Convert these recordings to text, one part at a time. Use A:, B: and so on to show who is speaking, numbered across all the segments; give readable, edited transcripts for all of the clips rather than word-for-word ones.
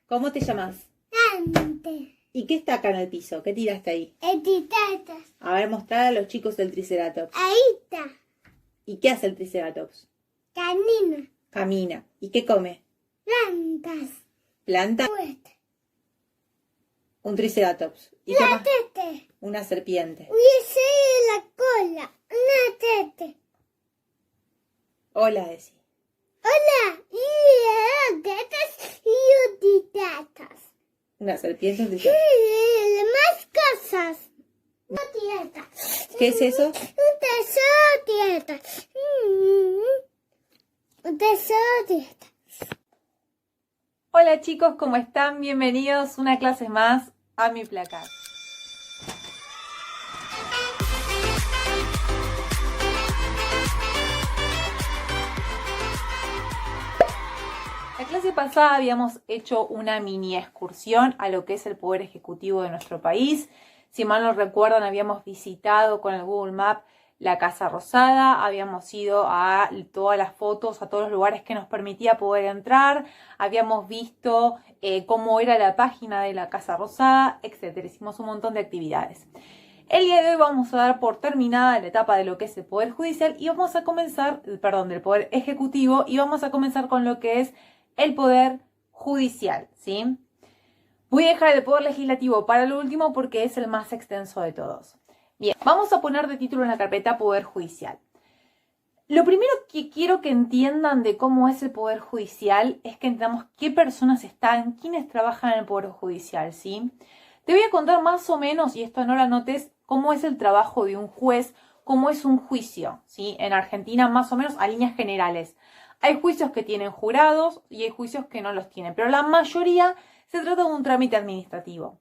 A: ¿Cómo te llamas?
B: Dante.
A: ¿Y qué está acá en el piso? ¿Qué tiraste ahí?
B: Etiquetas.
A: A ver, mostrar a los chicos el Triceratops.
B: Ahí está.
A: ¿Y qué hace el Triceratops?
B: Canina.
A: Camina. ¿Y qué come?
B: Plantas.
A: ¿Planta?
B: Puesta.
A: Un Triceratops. ¿Y qué más?
B: Tete.
A: Una serpiente.
B: Hubiese la cola. Una tete.
A: Hola, Desi.
B: Hola. Y tetas y etiquetas.
A: Una serpiente, un Triceratops.
B: Y más cosas. No tietas.
A: ¿Qué es eso?
B: Un tesoro tietas. Un tesoro tietas.
A: Hola chicos, ¿cómo están? Bienvenidos una clase más a mi placar. La clase pasada habíamos hecho una mini excursión a lo que es el Poder Ejecutivo de nuestro país. Si mal no recuerdan, habíamos visitado con el Google Map la Casa Rosada, habíamos ido a todas las fotos, a todos los lugares que nos permitía poder entrar, habíamos visto cómo era la página de la Casa Rosada, etc. Hicimos un montón de actividades. El día de hoy vamos a dar por terminada la etapa de lo que es el Poder Judicial y vamos a comenzar, del Poder Ejecutivo, y vamos a comenzar con lo que es el Poder Judicial, ¿sí? Voy a dejar el Poder Legislativo para lo último porque es el más extenso de todos. Bien, vamos a poner de título en la carpeta Poder Judicial. Lo primero que quiero que entiendan de cómo es el Poder Judicial es que entendamos qué personas están, quiénes trabajan en el Poder Judicial, ¿sí? Te voy a contar más o menos, y esto no lo anotes, cómo es el trabajo de un juez, cómo es un juicio, ¿sí? En Argentina más o menos a líneas generales. Hay juicios que tienen jurados y hay juicios que no los tienen, pero la mayoría se trata de un trámite administrativo.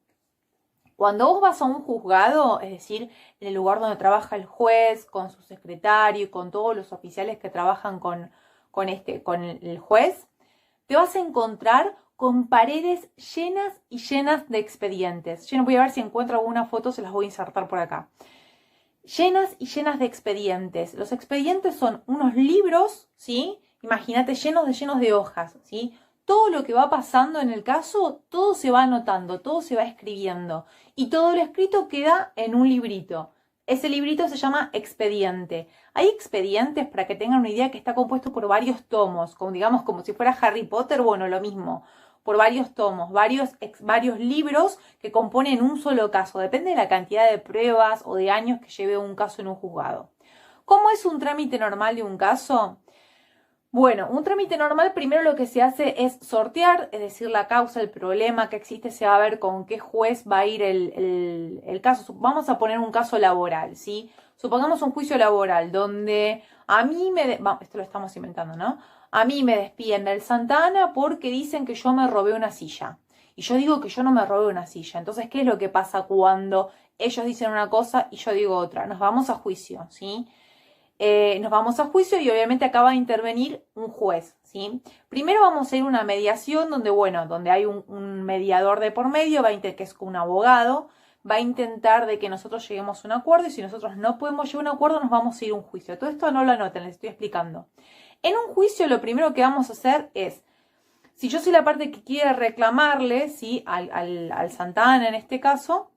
A: Cuando vos vas a un juzgado, es decir, en el lugar donde trabaja el juez, con su secretario y con todos los oficiales que trabajan con el juez, te vas a encontrar con paredes llenas y llenas de expedientes. Yo no voy a ver si encuentro alguna foto, se las voy a insertar por acá. Llenas y llenas de expedientes. Los expedientes son unos libros, ¿sí? Imagínate, llenos de hojas, ¿sí? Todo lo que va pasando en el caso, todo se va anotando, todo se va escribiendo y todo lo escrito queda en un librito. Ese librito se llama expediente. Hay expedientes, para que tengan una idea, que está compuesto por varios tomos, como si fuera Harry Potter, bueno, lo mismo, por varios tomos, varios libros que componen un solo caso. Depende de la cantidad de pruebas o de años que lleve un caso en un juzgado. ¿Cómo es un trámite normal de un caso? Bueno, un trámite normal, primero lo que se hace es sortear, es decir, la causa, el problema que existe, se va a ver con qué juez va a ir el caso. Vamos a poner un caso laboral, ¿sí? Supongamos un juicio laboral donde esto lo estamos inventando, ¿no? A mí me despiden del Santa Ana porque dicen que yo me robé una silla. Y yo digo que yo no me robé una silla. Entonces, ¿qué es lo que pasa cuando ellos dicen una cosa y yo digo otra? Nos vamos a juicio, ¿sí? Nos vamos a juicio y obviamente acaba de intervenir un juez, ¿sí? Primero vamos a ir a una mediación donde hay un mediador de por medio, que es un abogado, va a intentar de que nosotros lleguemos a un acuerdo y si nosotros no podemos llegar a un acuerdo nos vamos a ir a un juicio. Todo esto no lo anoten, les estoy explicando. En un juicio lo primero que vamos a hacer es, si yo soy la parte que quiere reclamarle, ¿sí? al Santa Ana en este caso,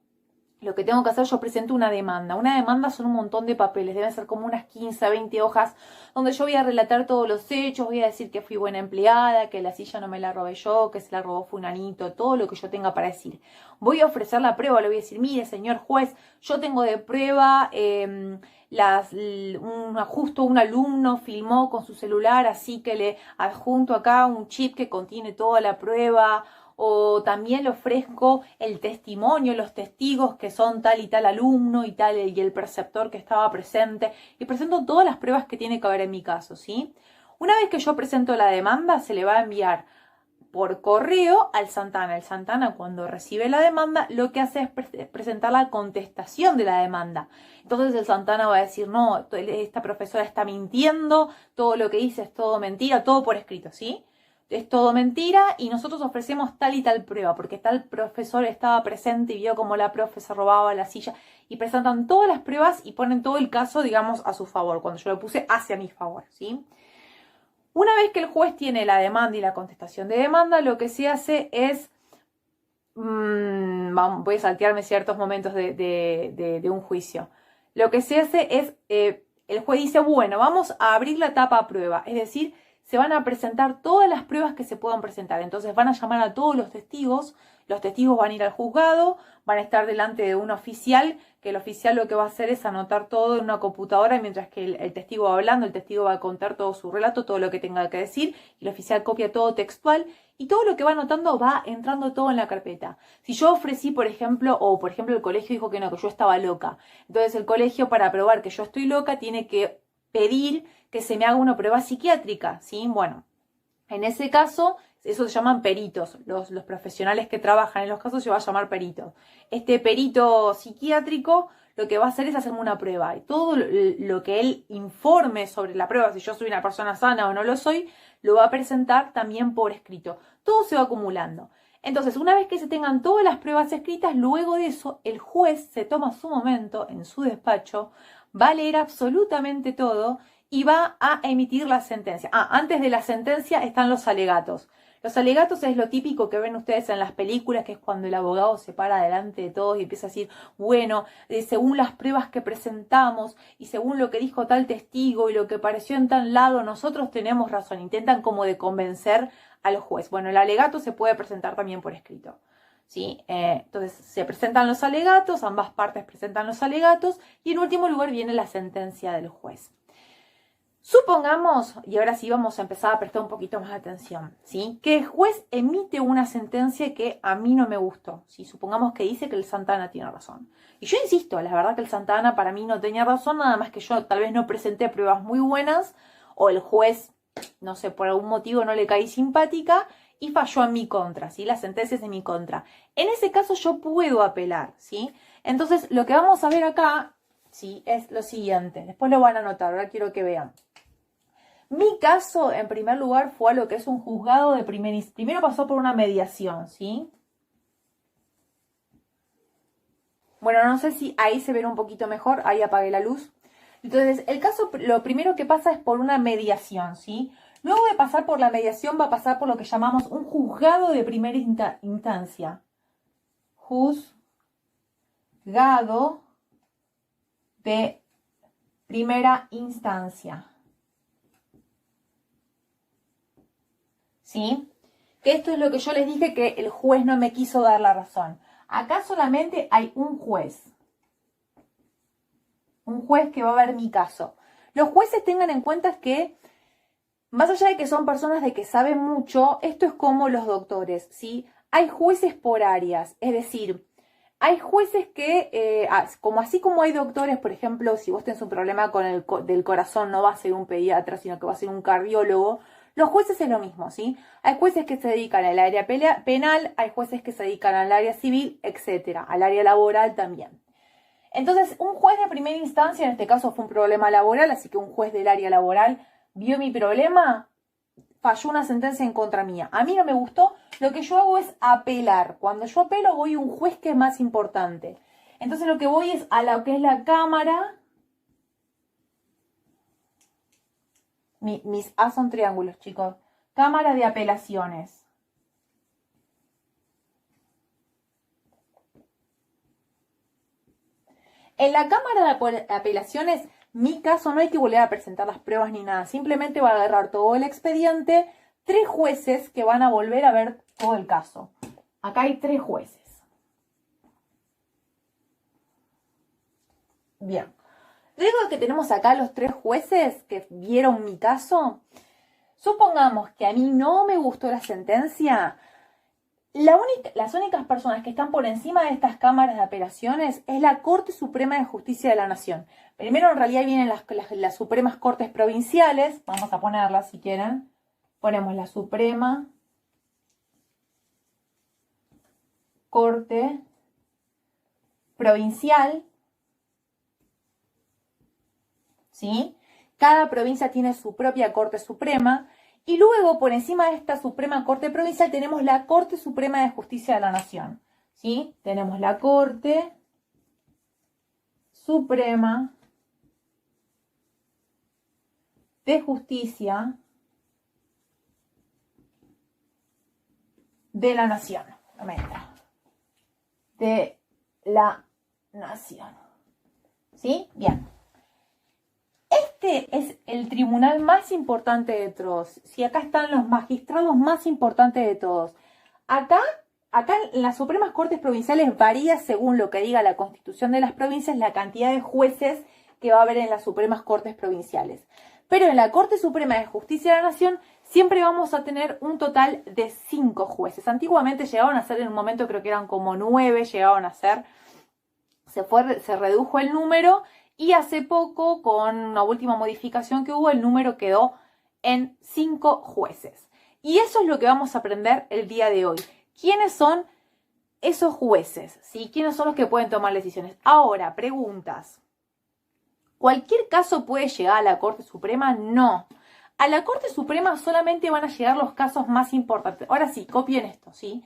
A: lo que tengo que hacer, yo presento una demanda. Una demanda son un montón de papeles, deben ser como unas 15, 20 hojas, donde yo voy a relatar todos los hechos, voy a decir que fui buena empleada, que la silla no me la robé yo, que se la robó fulanito, todo lo que yo tenga para decir. Voy a ofrecer la prueba, le voy a decir, mire señor juez, yo tengo de prueba, justo un alumno filmó con su celular, así que le adjunto acá un chip que contiene toda la prueba. O también le ofrezco el testimonio, los testigos que son tal y tal alumno y el preceptor que estaba presente. Y presento todas las pruebas que tiene que haber en mi caso, ¿sí? Una vez que yo presento la demanda, se le va a enviar por correo al Santa Ana. El Santa Ana, cuando recibe la demanda, lo que hace es presentar la contestación de la demanda. Entonces el Santa Ana va a decir, no, esta profesora está mintiendo, todo lo que dice es todo mentira, todo por escrito, ¿sí? Es todo mentira y nosotros ofrecemos tal y tal prueba porque tal profesor estaba presente y vio cómo la profe se robaba la silla y presentan todas las pruebas y ponen todo el caso, digamos, a su favor, cuando yo lo puse hacia mi favor, ¿sí? Una vez que el juez tiene la demanda y la contestación de demanda, lo que se hace es voy a saltearme ciertos momentos de un juicio. Lo que se hace es, el juez dice, bueno, vamos a abrir la tapa a prueba, es decir, se van a presentar todas las pruebas que se puedan presentar. Entonces van a llamar a todos los testigos van a ir al juzgado, van a estar delante de un oficial, que el oficial lo que va a hacer es anotar todo en una computadora, mientras que el testigo va hablando, el testigo va a contar todo su relato, todo lo que tenga que decir, y el oficial copia todo textual, y todo lo que va anotando va entrando todo en la carpeta. Si yo ofrecí, por ejemplo, o por ejemplo el colegio dijo que no, que yo estaba loca, entonces el colegio, para probar que yo estoy loca, tiene que pedir que se me haga una prueba psiquiátrica, ¿sí? Bueno, en ese caso, eso se llaman peritos. Los profesionales que trabajan en los casos se va a llamar peritos. Este perito psiquiátrico lo que va a hacer es hacerme una prueba. Y todo lo que él informe sobre la prueba, si yo soy una persona sana o no lo soy, lo va a presentar también por escrito. Todo se va acumulando. Entonces, una vez que se tengan todas las pruebas escritas, luego de eso, el juez se toma su momento en su despacho, va a leer absolutamente todo y va a emitir la sentencia. Antes de la sentencia están los alegatos. Los alegatos es lo típico que ven ustedes en las películas, que es cuando el abogado se para delante de todos y empieza a decir, bueno, según las pruebas que presentamos y según lo que dijo tal testigo y lo que pareció en tal lado, nosotros tenemos razón. Intentan como de convencer al juez. Bueno, el alegato se puede presentar también por escrito, ¿sí? Entonces se presentan los alegatos, ambas partes presentan los alegatos y en último lugar viene la sentencia del juez. Supongamos, y ahora sí vamos a empezar a prestar un poquito más atención, ¿sí? Que el juez emite una sentencia que a mí no me gustó, ¿sí? Supongamos que dice que el Santana tiene razón. Y yo insisto, la verdad que el Santana para mí no tenía razón, nada más que yo tal vez no presenté pruebas muy buenas, o el juez, no sé, por algún motivo no le caí simpática y falló en mi contra, ¿sí? La sentencia es en mi contra. En ese caso yo puedo apelar, ¿sí? Entonces lo que vamos a ver acá, ¿sí? Es lo siguiente, después lo van a anotar, ahora quiero que vean. Mi caso, en primer lugar, fue a lo que es un juzgado de primero pasó por una mediación, ¿sí? Bueno, no sé si ahí se ve un poquito mejor, ahí apagué la luz. Entonces, el caso, lo primero que pasa es por una mediación, ¿sí? Luego de pasar por la mediación va a pasar por lo que llamamos un juzgado de primera instancia. Juzgado de primera instancia. ¿Sí? Que esto es lo que yo les dije, que el juez no me quiso dar la razón. Acá solamente hay un juez. Un juez que va a ver mi caso. Los jueces tengan en cuenta que, más allá de que son personas de que saben mucho, esto es como los doctores, ¿sí? Hay jueces por áreas, es decir, hay jueces que, así como hay doctores, por ejemplo, si vos tenés un problema del corazón, no va a ser un pediatra, sino que va a ser un cardiólogo. Los jueces es lo mismo, ¿sí? Hay jueces que se dedican al área penal, hay jueces que se dedican al área civil, etcétera, al área laboral también. Entonces, un juez de primera instancia, en este caso fue un problema laboral, así que un juez del área laboral vio mi problema, falló una sentencia en contra mía. A mí no me gustó, lo que yo hago es apelar. Cuando yo apelo voy a un juez que es más importante. Entonces lo que voy es a lo que es la Cámara. Mis A son triángulos, chicos. Cámara de Apelaciones. En la Cámara de Apelaciones, mi caso no hay que volver a presentar las pruebas ni nada. Simplemente va a agarrar todo el expediente, 3 jueces que van a volver a ver todo el caso. Acá hay 3 jueces. Bien. Luego de que tenemos acá los 3 jueces que vieron mi caso, supongamos que a mí no me gustó la sentencia. Las únicas personas que están por encima de estas cámaras de apelaciones es la Corte Suprema de Justicia de la Nación. Primero, en realidad, vienen las Supremas Cortes Provinciales. Vamos a ponerlas si quieren. Ponemos la Suprema Corte Provincial. ¿Sí? Cada provincia tiene su propia Corte Suprema. Y luego, por encima de esta Suprema Corte Provincial, tenemos la Corte Suprema de Justicia de la Nación. ¿Sí? Tenemos la Corte Suprema de Justicia de la Nación. de la Nación. ¿Sí? Bien. Este es el tribunal más importante de todos. Si acá están los magistrados más importantes de todos. Acá en las Supremas Cortes Provinciales varía según lo que diga la Constitución de las provincias la cantidad de jueces que va a haber en las Supremas Cortes Provinciales. Pero en la Corte Suprema de Justicia de la Nación siempre vamos a tener un total de 5 jueces. Antiguamente llegaban a ser, en un momento creo que eran como 9, llegaban a ser, se redujo el número y hace poco, con una última modificación que hubo, el número quedó en 5 jueces. Y eso es lo que vamos a aprender el día de hoy. ¿Quiénes son esos jueces? ¿Sí? ¿Quiénes son los que pueden tomar decisiones? Ahora, preguntas. ¿Cualquier caso puede llegar a la Corte Suprema? No. A la Corte Suprema solamente van a llegar los casos más importantes. Ahora sí, copien esto, ¿sí?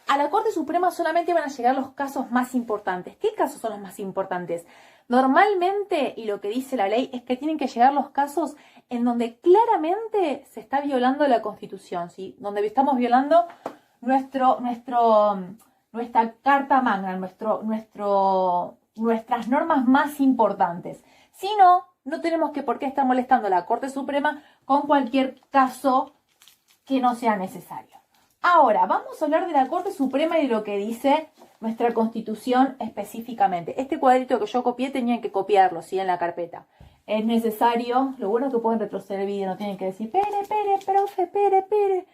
A: A la Corte Suprema solamente van a llegar los casos más importantes. ¿Qué casos son los más importantes? Normalmente, y lo que dice la ley, es que tienen que llegar los casos en donde claramente se está violando la Constitución, ¿sí? Donde estamos violando nuestra Carta Magna, nuestras normas más importantes. Si no, no tenemos por qué estar molestando a la Corte Suprema con cualquier caso que no sea necesario. Ahora, vamos a hablar de la Corte Suprema y de lo que dice nuestra Constitución específicamente. Este cuadrito que yo copié tenían que copiarlo, ¿sí? En la carpeta. Es necesario, lo bueno es que pueden retroceder el vídeo, no tienen que decir, pere.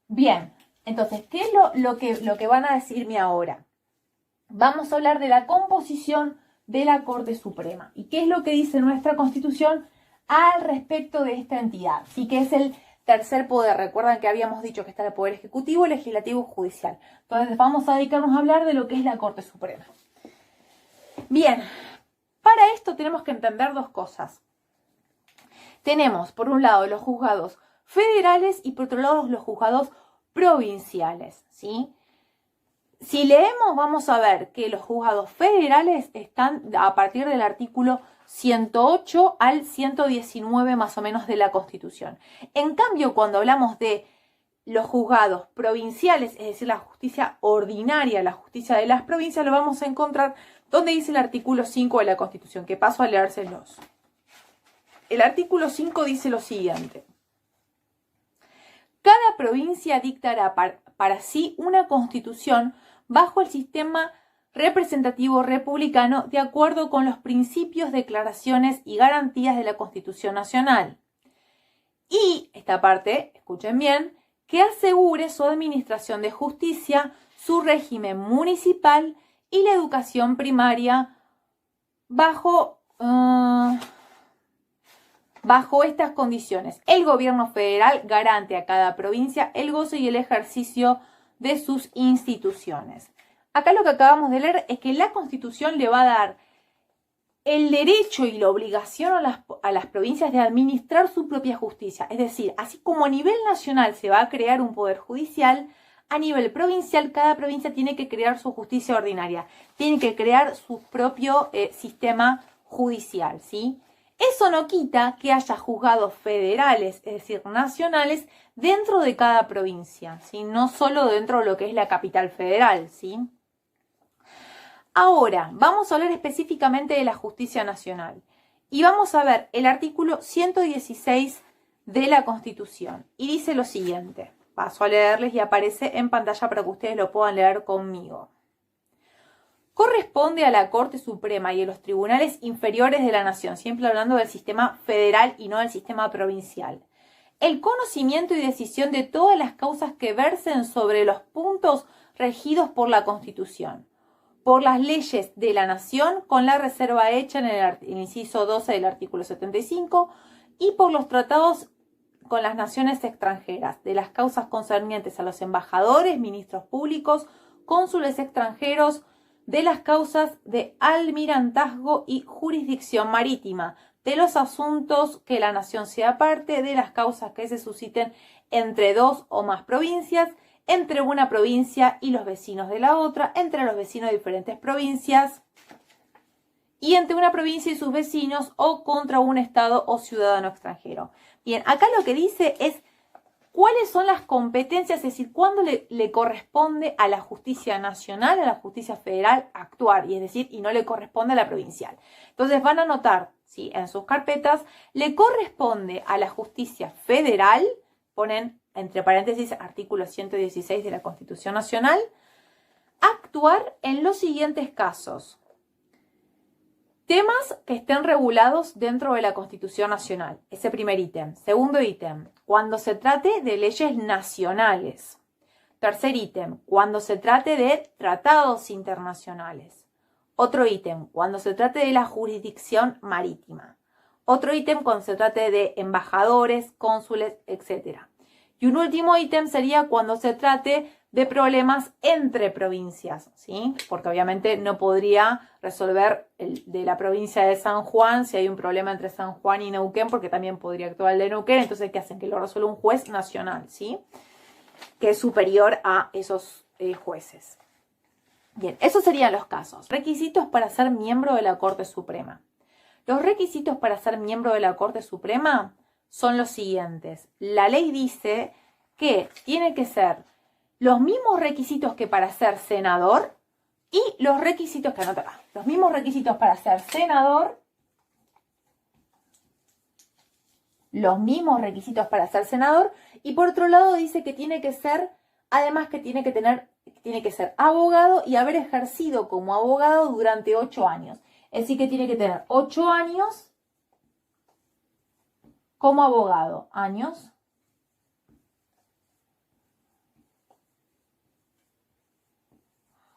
A: Bien, entonces, ¿qué es lo que van a decirme ahora? Vamos a hablar de la composición de la Corte Suprema. ¿Y qué es lo que dice nuestra Constitución al respecto de esta entidad? Sí, que es el tercer poder. Recuerdan que habíamos dicho que está el poder ejecutivo, legislativo y judicial. Entonces vamos a dedicarnos a hablar de lo que es la Corte Suprema. Bien, para esto tenemos que entender dos cosas. Tenemos, por un lado, los juzgados federales y por otro lado, los juzgados provinciales, ¿sí? Si leemos, vamos a ver que los juzgados federales están a partir del artículo 108 al 119 más o menos de la Constitución. En cambio, cuando hablamos de los juzgados provinciales, es decir, la justicia ordinaria, la justicia de las provincias, lo vamos a encontrar donde dice el artículo 5 de la Constitución, que paso a leérselos. El artículo 5 dice lo siguiente. Cada provincia dictará para sí una constitución bajo el sistema representativo republicano de acuerdo con los principios, declaraciones y garantías de la Constitución Nacional. Y esta parte, escuchen bien, que asegure su administración de justicia, su régimen municipal y la educación primaria bajo estas condiciones. El gobierno federal garante a cada provincia el goce y el ejercicio de sus instituciones. Acá lo que acabamos de leer es que la Constitución le va a dar el derecho y la obligación a las provincias de administrar su propia justicia. Es decir, así como a nivel nacional se va a crear un poder judicial, a nivel provincial cada provincia tiene que crear su justicia ordinaria, tiene que crear su propio sistema judicial, ¿sí? Eso no quita que haya juzgados federales, es decir, nacionales, dentro de cada provincia, ¿sí? No solo dentro de lo que es la capital federal, ¿sí? Ahora, vamos a hablar específicamente de la justicia nacional. Y vamos a ver el artículo 116 de la Constitución. Y dice lo siguiente. Paso a leerles y aparece en pantalla para que ustedes lo puedan leer conmigo. Corresponde a la Corte Suprema y a los tribunales inferiores de la Nación, siempre hablando del sistema federal y no del sistema provincial, el conocimiento y decisión de todas las causas que versen sobre los puntos regidos por la Constitución, por las leyes de la Nación, con la reserva hecha en el inciso 12 del artículo 75, y por los tratados con las naciones extranjeras, de las causas concernientes a los embajadores, ministros públicos, cónsules extranjeros, de las causas de almirantazgo y jurisdicción marítima, de los asuntos que la nación sea parte, de las causas que se susciten entre dos o más provincias, entre una provincia y los vecinos de la otra, entre los vecinos de diferentes provincias y entre una provincia y sus vecinos o contra un estado o ciudadano extranjero. Bien, acá lo que dice es ¿Cuáles son las competencias? Es decir, ¿cuándo le corresponde a la justicia nacional, a la justicia federal actuar? Y es decir, y no le corresponde a la provincial. Entonces van a anotar, ¿sí?, en sus carpetas, le corresponde a la justicia federal, ponen entre paréntesis artículo 116 de la Constitución Nacional, actuar en los siguientes casos. Temas que estén regulados dentro de la Constitución Nacional. Ese primer ítem. Segundo ítem, cuando se trate de leyes nacionales. Tercer ítem, cuando se trate de tratados internacionales. Otro ítem, cuando se trate de la jurisdicción marítima. Otro ítem, cuando se trate de embajadores, cónsules, etc. Y un último ítem sería cuando se trate de problemas entre provincias, ¿sí? Porque obviamente no podría resolver el de la provincia de San Juan si hay un problema entre San Juan y Neuquén, porque también podría actuar el de Neuquén. Entonces, ¿qué hacen? Que lo resuelva un juez nacional, ¿sí? Que es superior a esos jueces. Bien, esos serían los casos. Requisitos para ser miembro de la Corte Suprema. Los requisitos para ser miembro de la Corte Suprema son los siguientes. La ley dice que tiene que ser los mismos requisitos que para ser senador y los requisitos que anota acá. Los mismos requisitos para ser senador, y por otro lado dice que tiene que ser, además que tiene que ser abogado y haber ejercido como abogado durante 8 años. Es decir, que tiene que tener 8 años como abogado,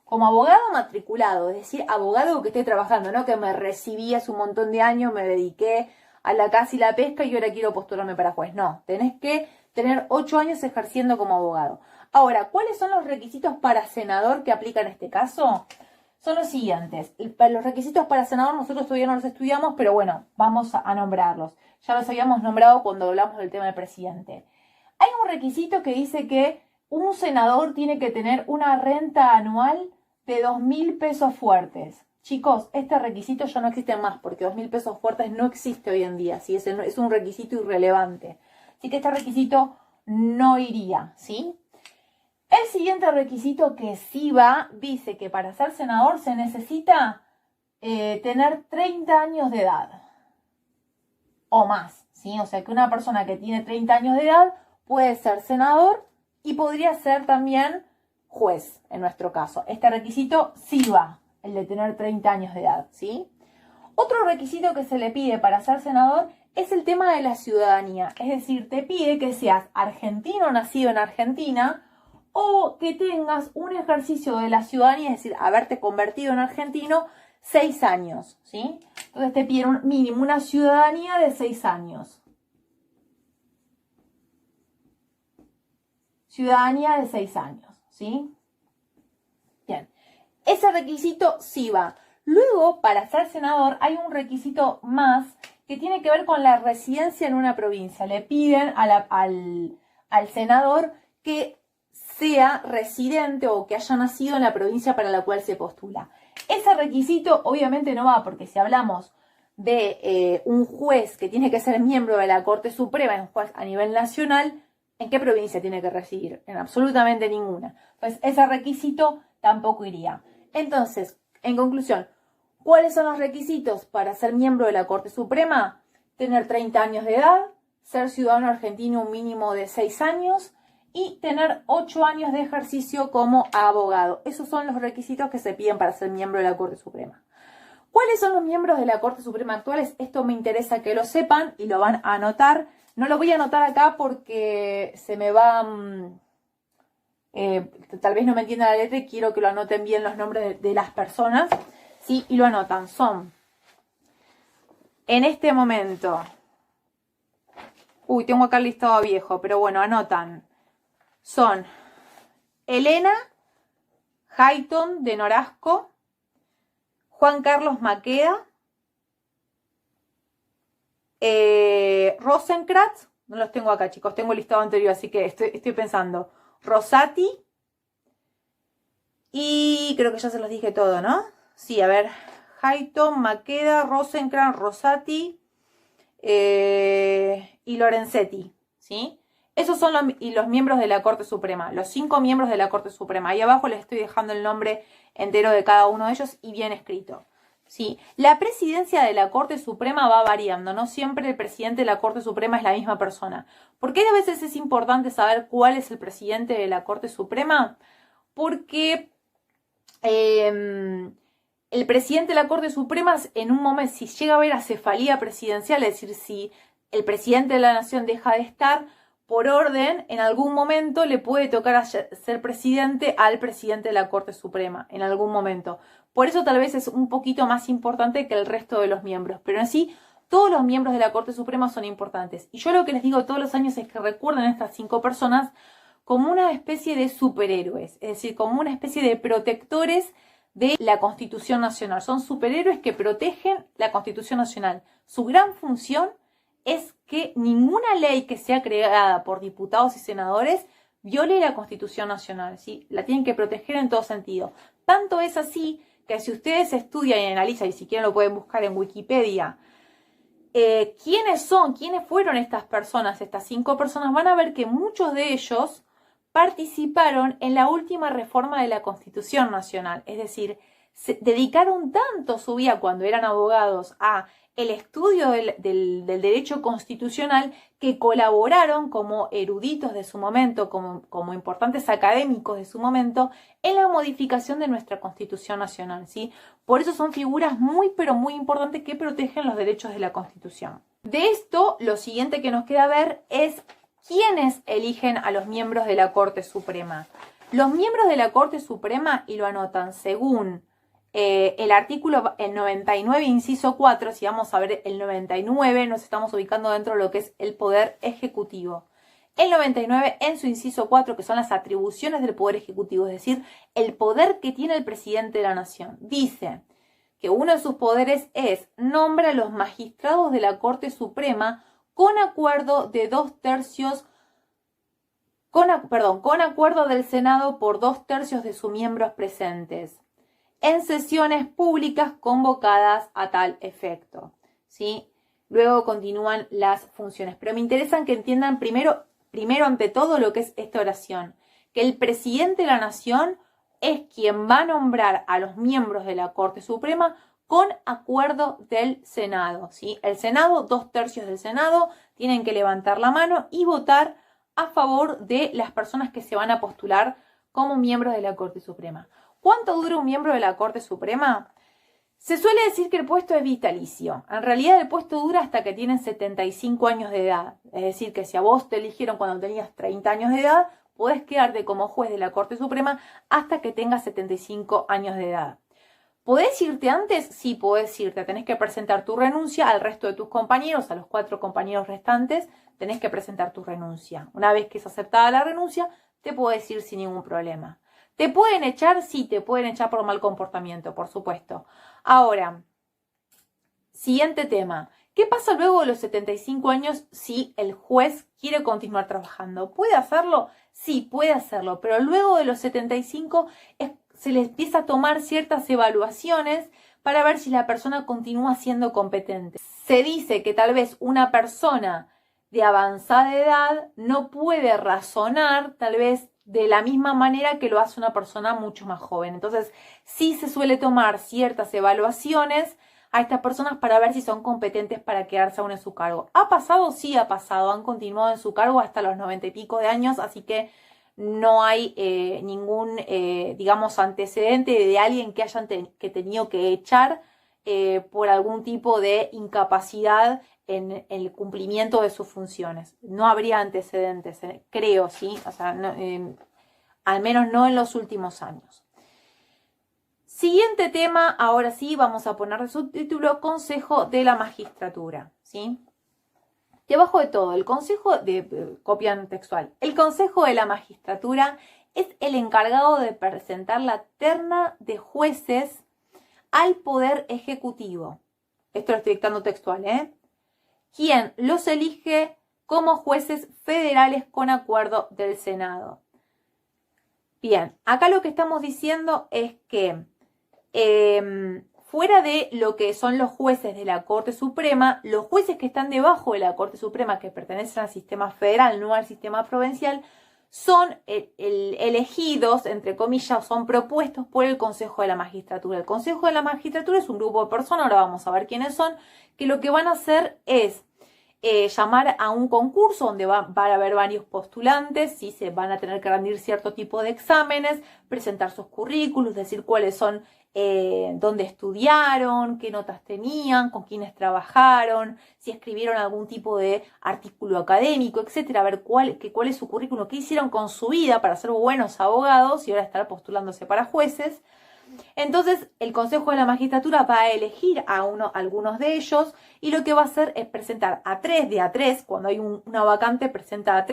A: como abogado matriculado, es decir, abogado que esté trabajando, no que me recibí hace un montón de años, me dediqué a la caza y la pesca y ahora quiero postularme para juez. No, tenés que tener 8 años ejerciendo como abogado. Ahora, ¿cuáles son los requisitos para senador que aplican en este caso? Son los siguientes. Los requisitos para senador nosotros todavía no los estudiamos, pero bueno, vamos a nombrarlos. Ya los habíamos nombrado cuando hablamos del tema del presidente. Hay un requisito que dice que un senador tiene que tener una renta anual de 2.000 pesos fuertes. Chicos, este requisito ya no existe más porque 2.000 pesos fuertes no existe hoy en día, ¿sí? Es un requisito irrelevante. Así que este requisito no iría, ¿sí? El siguiente requisito que sí va, dice que para ser senador se necesita tener 30 años de edad o más, ¿sí? O sea que una persona que tiene 30 años de edad puede ser senador y podría ser también juez, en nuestro caso. Este requisito sí va, el de tener 30 años de edad, ¿sí? Otro requisito que se le pide para ser senador es el tema de la ciudadanía. Es decir, te pide que seas argentino, nacido en Argentina, o que tengas un ejercicio de la ciudadanía, es decir, haberte convertido en argentino 6 años, ¿sí? Entonces te piden un mínimo una ciudadanía de 6 años. Ciudadanía de 6 años, ¿sí? Bien, ese requisito sí va. Luego, para ser senador, hay un requisito más que tiene que ver con la residencia en una provincia. Le piden al senador que sea residente o que haya nacido en la provincia para la cual se postula. Ese requisito obviamente no va, porque si hablamos de un juez que tiene que ser miembro de la Corte Suprema, un juez a nivel nacional, ¿en qué provincia tiene que residir? En absolutamente ninguna. Pues ese requisito tampoco iría. Entonces, en conclusión, ¿cuáles son los requisitos para ser miembro de la Corte Suprema? Tener 30 años de edad, ser ciudadano argentino un mínimo de 6 años y tener 8 años de ejercicio como abogado. Esos son los requisitos que se piden para ser miembro de la Corte Suprema. ¿Cuáles son los miembros de la Corte Suprema actuales? Esto me interesa que lo sepan y lo van a anotar. No lo voy a anotar acá porque se me va... tal vez no me entiendan la letra y quiero que lo anoten bien los nombres de las personas. Sí, y lo anotan. Son, en este momento... Uy, tengo acá el listado viejo, pero bueno, anotan. Son Elena Hayton de Norasco, Juan Carlos Maqueda, Rosenkrantz, no los tengo acá, chicos, tengo el listado anterior, así que estoy pensando. Rosati, y creo que ya se los dije todo, ¿no? Sí, a ver, Hayton, Maqueda, Rosenkrantz, Rosati y Lorenzetti, ¿sí? Esos son los miembros de la Corte Suprema, los 5 miembros de la Corte Suprema. Ahí abajo les estoy dejando el nombre entero de cada uno de ellos y bien escrito. ¿Sí? La presidencia de la Corte Suprema va variando, no siempre el presidente de la Corte Suprema es la misma persona. ¿Por qué a veces es importante saber cuál es el presidente de la Corte Suprema? Porque el presidente de la Corte Suprema en un momento, si llega a haber acefalía presidencial, es decir, si el presidente de la nación deja de estar, por orden, en algún momento le puede tocar ser presidente al presidente de la Corte Suprema, en algún momento. Por eso tal vez es un poquito más importante que el resto de los miembros, pero en sí todos los miembros de la Corte Suprema son importantes. Y yo lo que les digo todos los años es que recuerden a estas 5 personas como una especie de superhéroes, es decir, como una especie de protectores de la Constitución Nacional. Son superhéroes que protegen la Constitución Nacional. Su gran función es que ninguna ley que sea creada por diputados y senadores viole la Constitución Nacional, ¿sí? La tienen que proteger en todo sentido. Tanto es así que si ustedes estudian y analizan, y si quieren lo pueden buscar en Wikipedia, quiénes fueron estas personas, estas 5 personas, van a ver que muchos de ellos participaron en la última reforma de la Constitución Nacional. Es decir, se dedicaron tanto su vida cuando eran abogados a el estudio del derecho constitucional que colaboraron como eruditos de su momento, como importantes académicos de su momento, en la modificación de nuestra Constitución Nacional, ¿sí? Por eso son figuras muy, pero muy importantes que protegen los derechos de la Constitución. De esto, lo siguiente que nos queda ver es quiénes eligen a los miembros de la Corte Suprema. Los miembros de la Corte Suprema, y lo anotan según el artículo, el 99, inciso 4, si vamos a ver el 99, nos estamos ubicando dentro de lo que es el Poder Ejecutivo. El 99, en su inciso 4, que son las atribuciones del Poder Ejecutivo, es decir, el poder que tiene el presidente de la Nación, dice que uno de sus poderes es nombra a los magistrados de la Corte Suprema con acuerdo de 2/3, con acuerdo del Senado por 2/3 de sus miembros presentes, en sesiones públicas convocadas a tal efecto, ¿sí? Luego continúan las funciones, pero me interesan que entiendan primero ante todo lo que es esta oración, que el presidente de la Nación es quien va a nombrar a los miembros de la Corte Suprema con acuerdo del Senado, ¿sí? El Senado, 2/3 del Senado, tienen que levantar la mano y votar a favor de las personas que se van a postular como miembros de la Corte Suprema. ¿Cuánto dura un miembro de la Corte Suprema? Se suele decir que el puesto es vitalicio. En realidad el puesto dura hasta que tienen 75 años de edad. Es decir, que si a vos te eligieron cuando tenías 30 años de edad, podés quedarte como juez de la Corte Suprema hasta que tengas 75 años de edad. ¿Podés irte antes? Sí, podés irte. Tenés que presentar tu renuncia al resto de tus compañeros, a los 4 compañeros restantes, tenés que presentar tu renuncia. Una vez que es aceptada la renuncia, te podés ir sin ningún problema. ¿Te pueden echar? Sí, te pueden echar por mal comportamiento, por supuesto. Ahora, siguiente tema. ¿Qué pasa luego de los 75 años si el juez quiere continuar trabajando? ¿Puede hacerlo? Sí, puede hacerlo, pero luego de los 75 se le empieza a tomar ciertas evaluaciones para ver si la persona continúa siendo competente. Se dice que tal vez una persona de avanzada edad no puede razonar, tal vez de la misma manera que lo hace una persona mucho más joven. Entonces, sí se suele tomar ciertas evaluaciones a estas personas para ver si son competentes para quedarse aún en su cargo. ¿Ha pasado? Sí ha pasado. Han continuado en su cargo hasta los 90 y pico de años, así que no hay ningún, digamos, antecedente de alguien que hayan tenido que echar por algún tipo de incapacidad en el cumplimiento de sus funciones. No habría antecedentes, creo, ¿sí? O sea, no, al menos no en los últimos años. Siguiente tema, ahora sí, vamos a poner de subtítulo Consejo de la Magistratura, ¿sí? Debajo de todo, el Consejo copian textual. El Consejo de la Magistratura es el encargado de presentar la terna de jueces al Poder Ejecutivo. Esto lo estoy dictando textual, quien los elige como jueces federales con acuerdo del Senado. Bien, acá lo que estamos diciendo es que fuera de lo que son los jueces de la Corte Suprema, los jueces que están debajo de la Corte Suprema, que pertenecen al sistema federal, no al sistema provincial, son elegidos, entre comillas, son propuestos por el Consejo de la Magistratura. El Consejo de la Magistratura es un grupo de personas, ahora vamos a ver quiénes son, que lo que van a hacer es llamar a un concurso donde van a haber varios postulantes, ¿sí? Se van a tener que rendir cierto tipo de exámenes, presentar sus currículos, decir cuáles son, dónde estudiaron, qué notas tenían, con quiénes trabajaron, si escribieron algún tipo de artículo académico, etcétera, a ver cuál es su currículum, qué hicieron con su vida para ser buenos abogados y ahora estar postulándose para jueces. Entonces, el Consejo de la Magistratura va a elegir a algunos de ellos y lo que va a hacer es presentar de a tres, cuando hay una vacante, presenta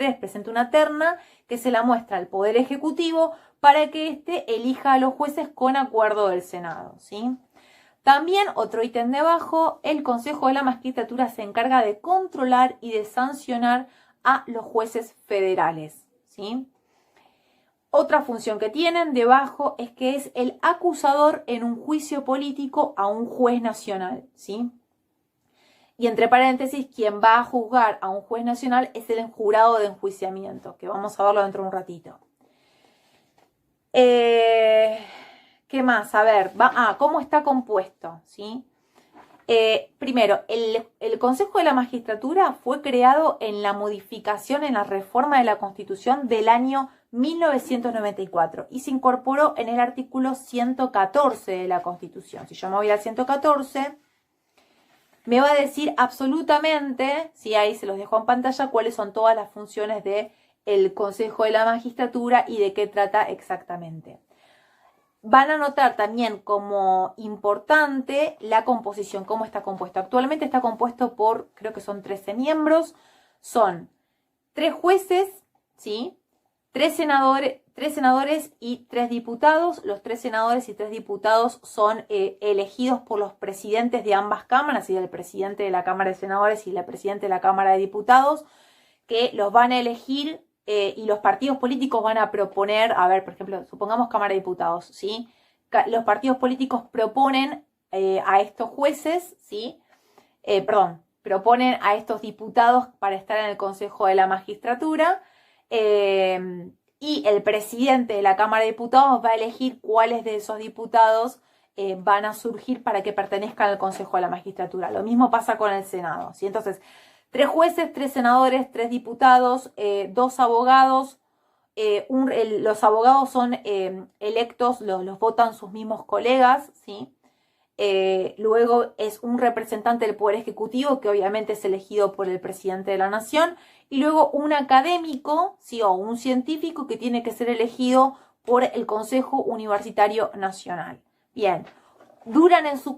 A: una terna que se la muestra al Poder Ejecutivo para que éste elija a los jueces con acuerdo del Senado, ¿sí? También, otro ítem debajo, el Consejo de la Magistratura se encarga de controlar y de sancionar a los jueces federales, ¿sí? Otra función que tienen debajo es que es el acusador en un juicio político a un juez nacional, ¿sí? Y entre paréntesis, quien va a juzgar a un juez nacional es el jurado de enjuiciamiento, que vamos a verlo dentro de un ratito. ¿Qué más? A ver, ¿cómo está compuesto? ¿Sí? Primero, el Consejo de la Magistratura fue creado en la modificación, en la reforma de la Constitución del año 1994 y se incorporó en el artículo 114 de la Constitución. Si yo me voy al 114, me va a decir absolutamente, si ahí se los dejo en pantalla, cuáles son todas las funciones del Consejo de la Magistratura y de qué trata exactamente. Van a notar también como importante la composición, cómo está compuesto. Actualmente está compuesto por, creo que son 13 miembros, son 3 jueces, ¿sí? 3 senadores y 3 diputados. Los 3 senadores y 3 diputados son elegidos por los presidentes de ambas cámaras, y el presidente de la Cámara de Senadores y la presidenta de la Cámara de Diputados, que los van a elegir y los partidos políticos van a proponer, a ver, por ejemplo, supongamos Cámara de Diputados, ¿sí? Los partidos políticos proponen a estos jueces, ¿sí? Proponen a estos diputados para estar en el Consejo de la Magistratura, y el presidente de la Cámara de Diputados va a elegir cuáles de esos diputados van a surgir para que pertenezcan al Consejo de la Magistratura. Lo mismo pasa con el Senado, ¿sí? Entonces, 3 jueces, 3 senadores, 3 diputados, 2 abogados. Los abogados son electos, los votan sus mismos colegas, ¿sí? Luego es un representante del Poder Ejecutivo, que obviamente es elegido por el presidente de la Nación, y luego un académico, ¿sí? O un científico que tiene que ser elegido por el Consejo Universitario Nacional. Bien, duran en su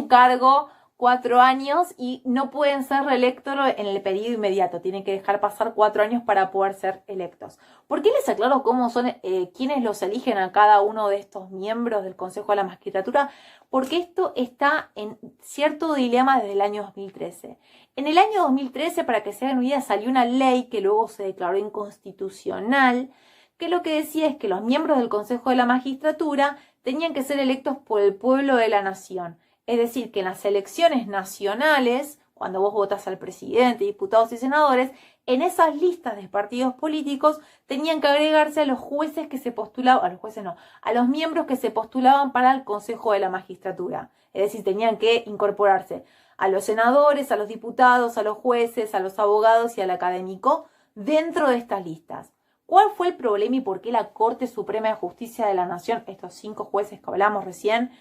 A: cargo 4 años y no pueden ser reelectos en el periodo inmediato. Tienen que dejar pasar 4 años para poder ser electos. ¿Por qué les aclaro cómo son, quiénes los eligen a cada uno de estos miembros del Consejo de la Magistratura? Porque esto está en cierto dilema desde el año 2013. En el año 2013, para que se hagan una idea, salió una ley que luego se declaró inconstitucional, que lo que decía es que los miembros del Consejo de la Magistratura tenían que ser electos por el pueblo de la nación. Es decir, que en las elecciones nacionales, cuando vos votas al presidente, diputados y senadores, en esas listas de partidos políticos tenían que agregarse a los jueces que se postulaban, a los miembros que se postulaban para el Consejo de la Magistratura. Es decir, tenían que incorporarse a los senadores, a los diputados, a los jueces, a los abogados y al académico dentro de estas listas. ¿Cuál fue el problema y por qué la Corte Suprema de Justicia de la Nación, estos 5 jueces que hablamos recién,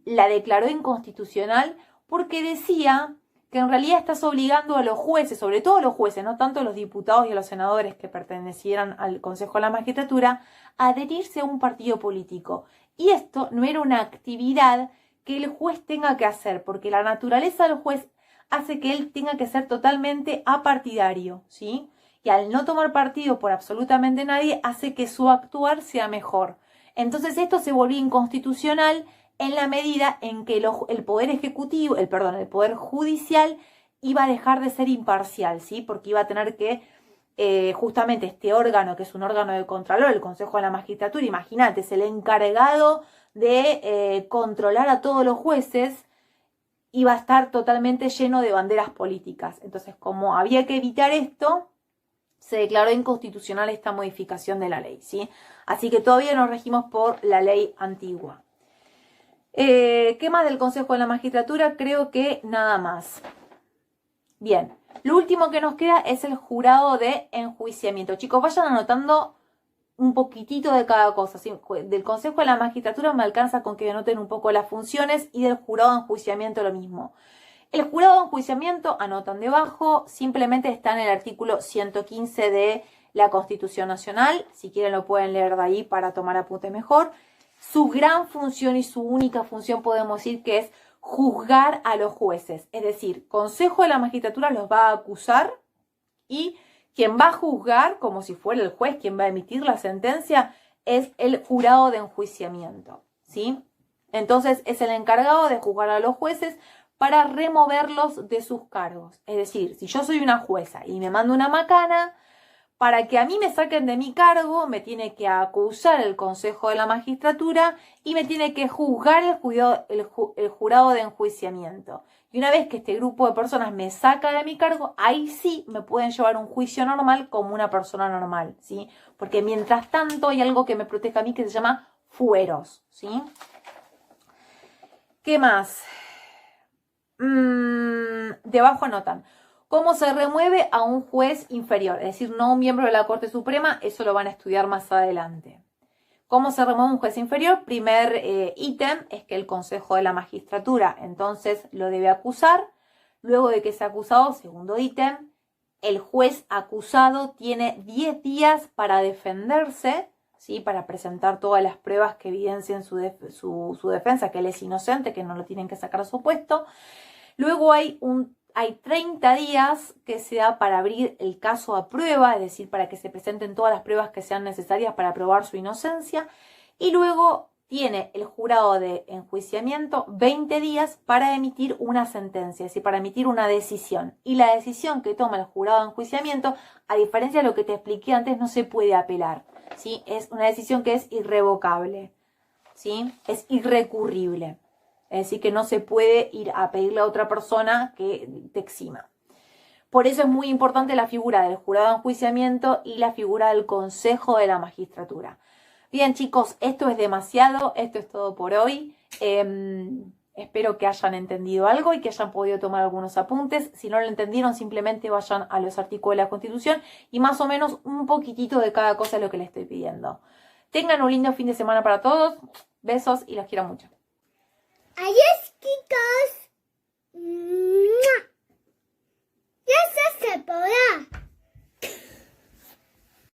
A: la declaró inconstitucional? Porque decía que en realidad estás obligando a los jueces, sobre todo a los jueces, no tanto a los diputados y a los senadores que pertenecieran al Consejo de la Magistratura, a adherirse a un partido político. Y esto no era una actividad que el juez tenga que hacer, porque la naturaleza del juez hace que él tenga que ser totalmente apartidario, ¿sí? Y al no tomar partido por absolutamente nadie, hace que su actuar sea mejor. Entonces esto se volvió inconstitucional en la medida en que el Poder Ejecutivo, el Poder Judicial iba a dejar de ser imparcial, ¿sí? Porque iba a tener que justamente este órgano, que es un órgano de contralor, el Consejo de la Magistratura, imagínate, es el encargado de controlar a todos los jueces, iba a estar totalmente lleno de banderas políticas. Entonces, como había que evitar esto, se declaró inconstitucional esta modificación de la ley, ¿sí? Así que todavía nos regimos por la ley antigua. ¿Qué más del Consejo de la Magistratura? Creo que nada más. Bien, lo último que nos queda es el jurado de enjuiciamiento. Chicos, vayan anotando un poquitito de cada cosa. ¿Sí? Del Consejo de la Magistratura me alcanza con que anoten un poco las funciones, y del jurado de enjuiciamiento lo mismo. El jurado de enjuiciamiento, anotan debajo, simplemente está en el artículo 115 de la Constitución Nacional. Si quieren lo pueden leer de ahí para tomar apuntes mejor. Su gran función y su única función podemos decir que es juzgar a los jueces. Es decir, Consejo de la Magistratura los va a acusar, y quien va a juzgar, como si fuera el juez quien va a emitir la sentencia, es el jurado de enjuiciamiento, ¿sí? Entonces es el encargado de juzgar a los jueces para removerlos de sus cargos. Es decir, si yo soy una jueza y me mando una macana, para que a mí me saquen de mi cargo, me tiene que acusar el Consejo de la Magistratura y me tiene que juzgar el jurado de enjuiciamiento. Y una vez que este grupo de personas me saca de mi cargo, ahí sí me pueden llevar un juicio normal como una persona normal, ¿sí? Porque mientras tanto hay algo que me proteja a mí que se llama fueros, ¿sí? ¿Qué más? Debajo anotan cómo se remueve a un juez inferior, es decir, no un miembro de la Corte Suprema. Eso lo van a estudiar más adelante. ¿Cómo se remueve un juez inferior? Primer ítem es que el Consejo de la Magistratura entonces lo debe acusar. Luego de que sea acusado, segundo ítem, el juez acusado tiene 10 días para defenderse, ¿sí? Para presentar todas las pruebas que evidencien su defensa, que él es inocente, que no lo tienen que sacar a su puesto. Luego hay 30 días que se da para abrir el caso a prueba, es decir, para que se presenten todas las pruebas que sean necesarias para probar su inocencia. Y luego tiene el jurado de enjuiciamiento 20 días para emitir una sentencia, es decir, para emitir una decisión. Y la decisión que toma el jurado de enjuiciamiento, a diferencia de lo que te expliqué antes, no se puede apelar, ¿sí? Es una decisión que es irrevocable, ¿sí? Es irrecurrible. Es decir, que no se puede ir a pedirle a otra persona que te exima. Por eso es muy importante la figura del jurado de enjuiciamiento y la figura del Consejo de la Magistratura. Bien, chicos, esto es demasiado. Esto es todo por hoy. Espero que hayan entendido algo y que hayan podido tomar algunos apuntes. Si no lo entendieron, simplemente vayan a los artículos de la Constitución y más o menos un poquitito de cada cosa es lo que les estoy pidiendo. Tengan un lindo fin de semana para todos. Besos y los quiero mucho.
B: Adiós, chicos. ¡Mua! Ya se podrá.